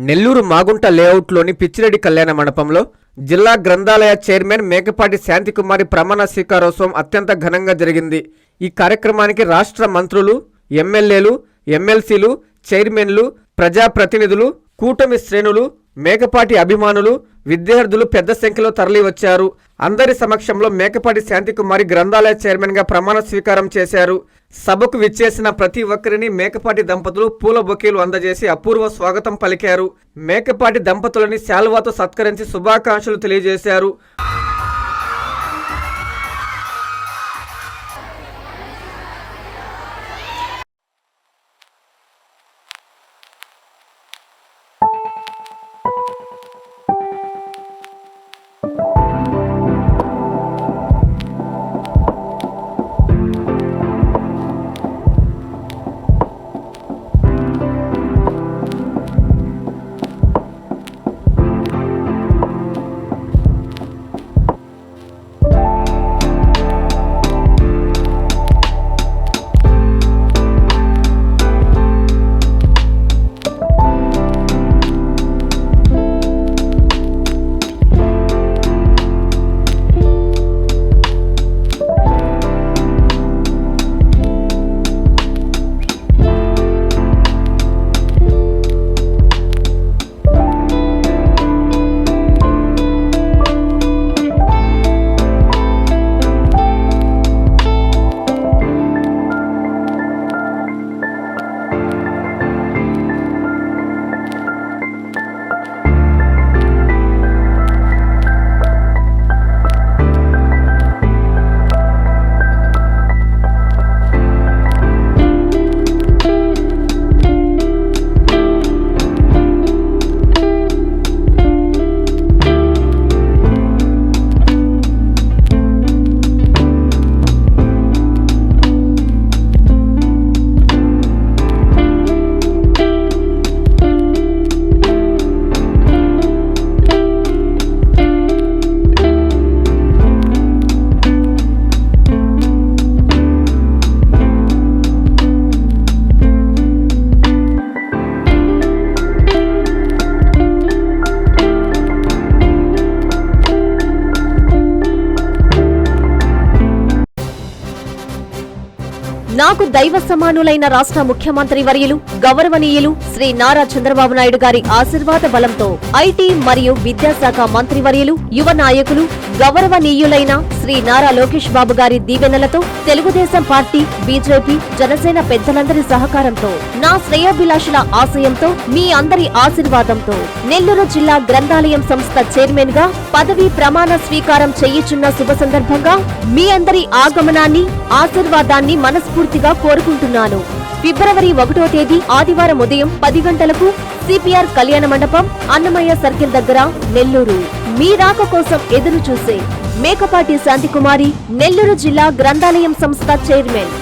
నెల్లూరు మాగుంట లేఅవుట్లోని పిచ్చిరెడ్డి కళ్యాణ మండపంలో జిల్లా గ్రంథాలయ చైర్మన్ మేకపాటి శాంతికుమారి ప్రమాణ స్వీకారోత్సవం అత్యంత ఘనంగా జరిగింది. ఈ కార్యక్రమానికి రాష్ట్ర మంత్రులు, ఎమ్మెల్యేలు, ఎమ్మెల్సీలు, చైర్మన్లు, ప్రజాప్రతినిధులు, కూటమి శ్రేణులు, మేకపాటి అభిమానులు, విద్యార్థులు పెద్ద సంఖ్యలో తరలివచ్చారు. అందరి సమక్షంలో మేకపాటి శాంతికుమారి గ్రంథాలయ చైర్మన్ గా ప్రమాణ స్వీకారం చేశారు. సభకు విచ్చేసిన ప్రతి ఒక్కరిని మేకపాటి దంపతులు పూల బొకేలు అందజేసి అపూర్వ స్వాగతం పలికారు. మేకపాటి దంపతులని శాల్వాతో సత్కరించి శుభాకాంక్షలు తెలియజేశారు. నాకు దైవ సమానులైన రాష్ట్ర ముఖ్యమంత్రి వర్యులు గౌరవనీయులు శ్రీ నారా చంద్రబాబు నాయుడు గారి ఆశీర్వాద బలంతో ఐటీ మరియు విద్యాశాఖ మంత్రి వర్యులు యువ నాయకులు గౌరవనీయులైన శ్రీ నారా లోకేష్ బాబు గారి దీవెనలతో తెలుగుదేశం పార్టీ, బీజేపీ, జనసేన పెద్దలందరి సహకారంతో నా శ్రేయోభిలాషుల ఆశయంతో మీ అందరి ఆశీర్వాదంతో నెల్లూరు జిల్లా గ్రంథాలయం సంస్థ చైర్మన్ గా పదవీ ప్రమాణ స్వీకారం చేయుచున్న శుభ సందర్భంగా మీ అందరి ఆగమనాన్ని, ఆశీర్వాదాన్ని మనస్ఫూర్తిగా కోరుకుంటున్నాను. ఫిబ్రవరి 1వ తేదీ ఆదివారం ఉదయం 10 గంటలకు సిపిఆర్ కళ్యాణ మండపం, అన్నమయ్య సర్కిల్ దగ్గర, నెల్లూరు. మీ రాక కోసం ఎదురు చూసే మేకపాటి శాంతికుమారి, నెల్లూరు జిల్లా గ్రంథాలయం సంస్థ చైర్మన్.